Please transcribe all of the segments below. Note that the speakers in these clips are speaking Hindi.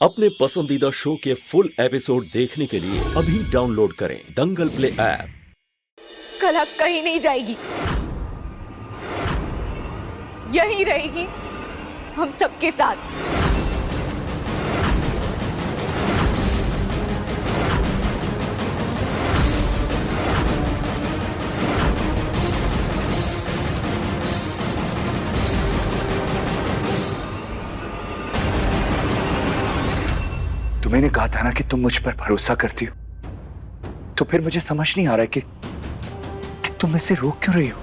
अपने पसंदीदा शो के फुल एपिसोड देखने के लिए अभी डाउनलोड करें दंगल प्ले ऐप। कला कहीं नहीं जाएगी, यहीं रहेगी हम सबके साथ। तो मैंने कहा था ना कि तुम मुझ पर भरोसा करती हो, तो फिर मुझे समझ नहीं आ रहा है कि तुम इसे रोक क्यों रही हो।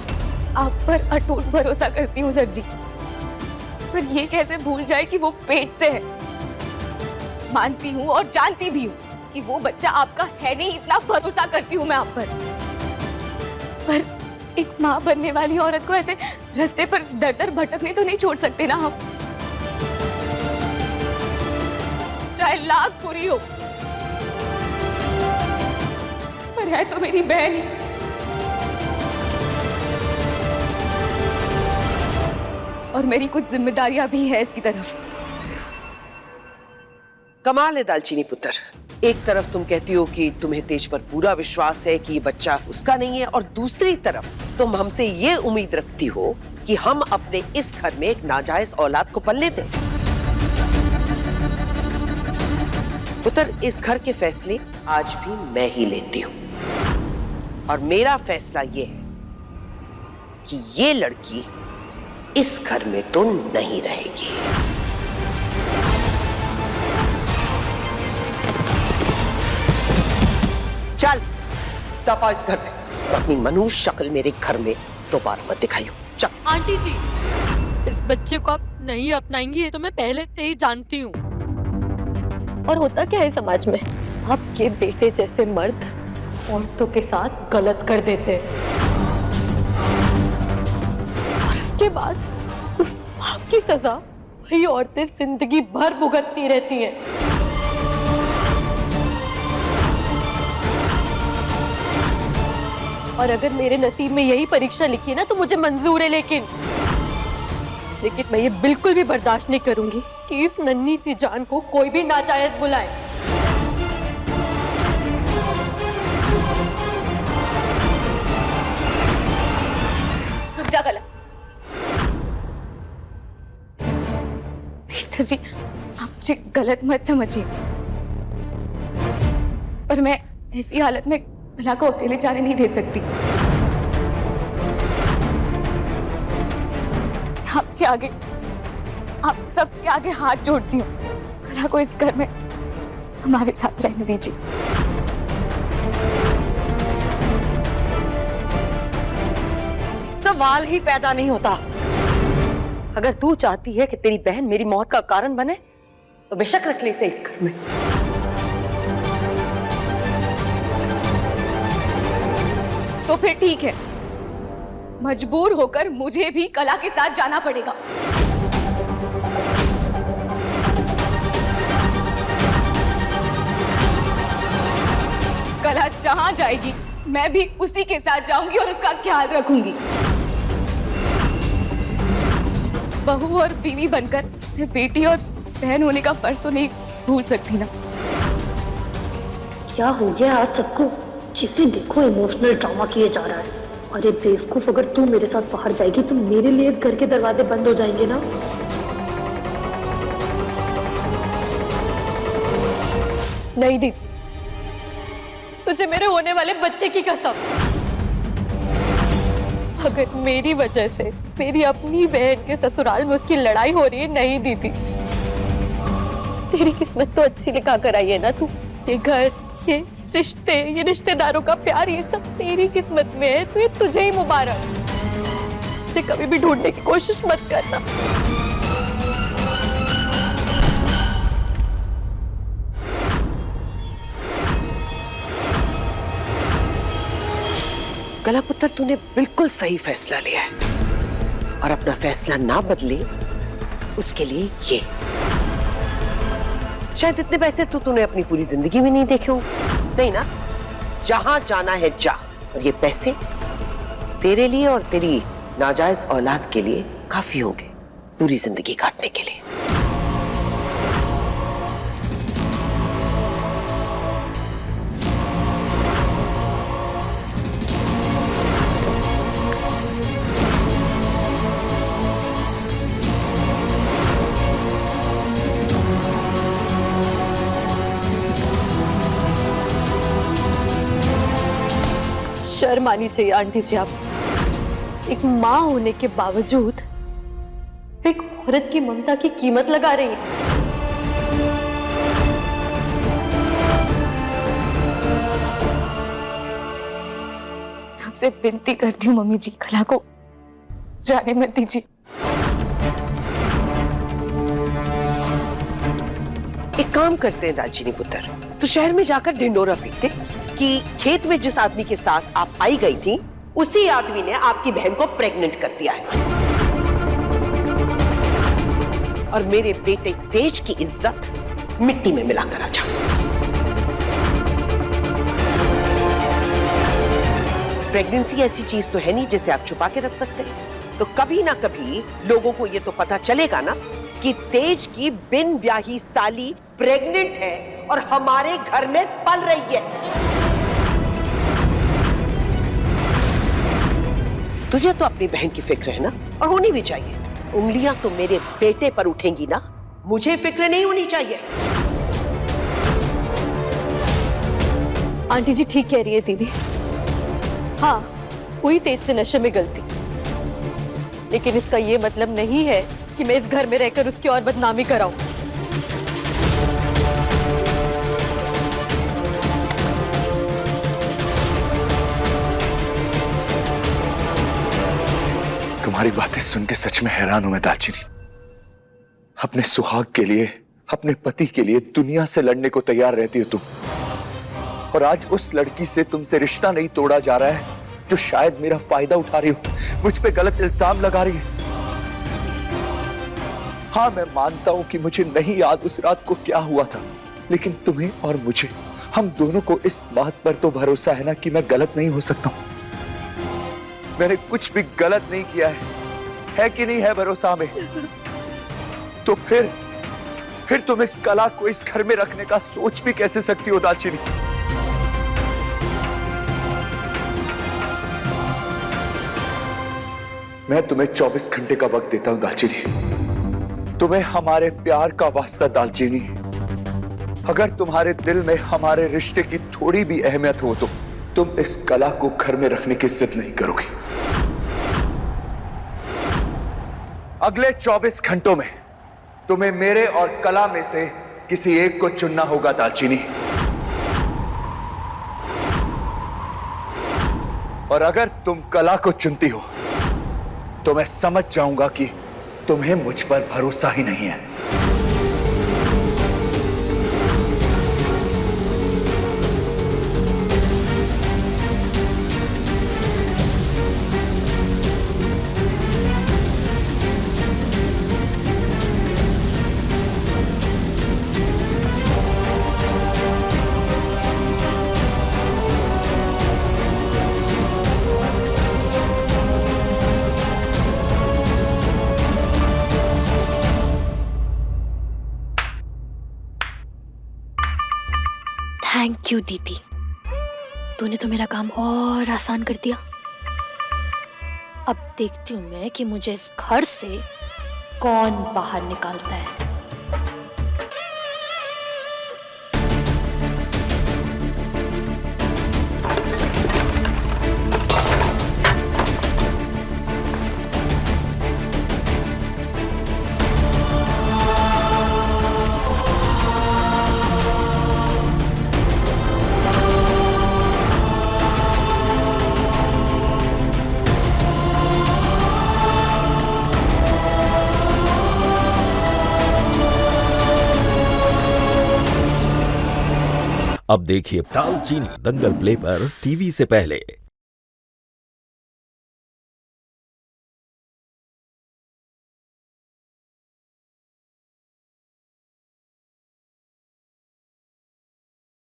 आप पर अटूट भरोसा करती हूँ सर जी, पर ये कैसे भूल जाए कि वो पेट से है। मानती हूँ और जानती भी हूँ कि वो बच्चा आपका है नहीं, इतना भरोसा करती हूँ मैं आप पर एक माँ बनने वाली औरत को ऐसे रास्ते पर दर दर भटकने तो नहीं छोड़ सकते ना हम, चाहे लाख बुरी हो, पर है तो मेरी बहन ही। और मेरी कुछ जिम्मेदारियां भी है इसकी तरफ। कमाल है दालचीनी पुत्र, एक तरफ तुम कहती हो कि तुम्हें तेज पर पूरा विश्वास है कि ये बच्चा उसका नहीं है, और दूसरी तरफ तुम हमसे ये उम्मीद रखती हो कि हम अपने इस घर में एक नाजायज औलाद को पलने दें। पुत्र, इस घर के फैसले आज भी मैं ही लेती हूँ, और मेरा फैसला ये है कि ये लड़की इस घर में तो नहीं रहेगी। चल दफा इस घर से, अपनी मनुष्य शक्ल मेरे घर में दोबारा मत दिखाइयो। चल। आंटी जी, इस बच्चे को आप नहीं अपनाएंगी ये तो मैं पहले से ही जानती हूँ। और होता क्या है समाज में, आपके बेटे जैसे मर्द औरतों के साथ गलत कर देते हैं, और उसके बाद उस पाप की सजा वही औरतें जिंदगी भर भुगतती रहती हैं। और अगर मेरे नसीब में यही परीक्षा लिखी है ना तो मुझे मंजूर है, लेकिन मैं ये बिल्कुल भी बर्दाश्त नहीं करूंगी कि इस नन्ही सी जान को कोई भी नाजायज बुलाए। रुक जा कला। सर जी, आप मुझे गलत मत समझिए, पर मैं ऐसी हालत में कला को अकेले जाने नहीं दे सकती। आपके आगे, आप सबके आगे हाथ जोड़ती हूँ, कला को इस घर में हमारे साथ रहने दीजिए। सवाल ही पैदा नहीं होता। अगर तू चाहती है कि तेरी बहन मेरी मौत का कारण बने तो बेशक रख ले इसे इस घर में। तो फिर ठीक है, मजबूर होकर मुझे भी कला के साथ जाना पड़ेगा। कला जहां जाएगी मैं भी उसी के साथ जाऊंगी और उसका ख्याल रखूंगी। बहू और बीवी बनकर मैं बेटी और बहन होने का फर्ज तो नहीं भूल सकती ना। क्या हो गया आज सबको? जिसे देखो इमोशनल ड्रामा किए जा रहा है। अरे बेवकूफ, अगर तू मेरे साथ बाहर जाएगी तो मेरे लिए इस घर के दरवाजे बंद हो जाएंगे ना। नहीं दीदी, तुझे मेरे होने वाले बच्चे की कसम। अगर मेरी वजह से मेरी अपनी बहन के ससुराल में उसकी लड़ाई हो रही है, नहीं दीदी, तेरी किस्मत तो अच्छी लिखा कर आई है ना तू। ये घर, ये रिश्ते, ये रिश्तेदारों का प्यार, ये सब तेरी किस्मत में है, तो ये तुझे ही मुबारक। मुझे कभी भी ढूंढने की कोशिश मत करना। कला पुत्र, तूने बिल्कुल सही फैसला लिया है, और अपना फैसला ना बदले उसके लिए ये शायद इतने पैसे तो तूने अपनी पूरी जिंदगी में नहीं देखे हो। नहीं ना, जहां जाना है जा, और ये पैसे तेरे लिए और तेरी नाजायज औलाद के लिए काफी होंगे पूरी जिंदगी काटने के लिए। शर्म आनी चाहिए आंटी जी। आप एक माँ होने के बावजूद एक औरत की ममता की कीमत लगा रही है। आपसे विनती करती हूँ मम्मी जी, कला को जाने मत दीजिए। एक काम करते हैं दालचीनी पुत्र, तो शहर में जाकर ढिंडोरा पीटते कि खेत में जिस आदमी के साथ आप आई गई थी उसी आदमी ने आपकी बहन को प्रेग्नेंट कर दिया है, और मेरे बेटे तेज की इज्जत मिट्टी में मिलाकर आ जा। प्रेगनेंसी ऐसी चीज तो है नहीं जिसे आप छुपा के रख सकते, तो कभी ना कभी लोगों को ये तो पता चलेगा ना कि तेज की बिन ब्याही साली प्रेग्नेंट है और हमारे घर में पल रही है। तुझे तो अपनी बहन की फिक्र है ना, और होनी भी चाहिए। उंगलियां तो मेरे बेटे पर उठेंगी ना, मुझे फिक्र नहीं होनी चाहिए। आंटी जी ठीक कह रही है दीदी। हाँ, हुई तेज से नशे में गलती, लेकिन इसका ये मतलब नहीं है कि मैं इस घर में रहकर उसकी और बदनामी कराऊं। तुम्हारी बातें सुन के सच में हैरान हूं मैं दालचीनी। अपने सुहाग के लिए, अपने पति के लिए दुनिया से लड़ने को तैयार रहती हो तुम, और आज उस लड़की से तुमसे रिश्ता नहीं तोड़ा जा रहा है जो शायद मेरा फायदा उठा रही हो, मुझ पे गलत इल्जाम लगा रही है। हाँ, मैं मानता हूं कि मुझे नहीं याद उस रात को क्या हुआ था, लेकिन तुम्हें और मुझे, हम दोनों को इस बात पर तो भरोसा है ना कि मैं गलत नहीं हो सकता हूं। मैंने कुछ भी गलत नहीं किया है कि नहीं है भरोसा हमें? तो फिर तुम इस कला को इस घर में रखने का सोच भी कैसे सकती हो दालचीनी? मैं तुम्हें 24 घंटे का वक्त देता हूं दालचीनी, तुम्हें हमारे प्यार का वास्ता दालचीनी। अगर तुम्हारे दिल में हमारे रिश्ते की थोड़ी भी अहमियत हो तो तुम इस कला को घर में रखने की जिद नहीं करोगी। अगले 24 घंटों में तुम्हें मेरे और कला में से किसी एक को चुनना होगा दालचीनी, और अगर तुम कला को चुनती हो तो मैं समझ जाऊंगा कि तुम्हें मुझ पर भरोसा ही नहीं है। थैंक यू दीदी, तूने तो मेरा काम और आसान कर दिया। अब देखती हूँ मैं कि मुझे इस घर से कौन बाहर निकालता है। अब देखिए दालचीनी दंगल प्ले पर टीवी से पहले।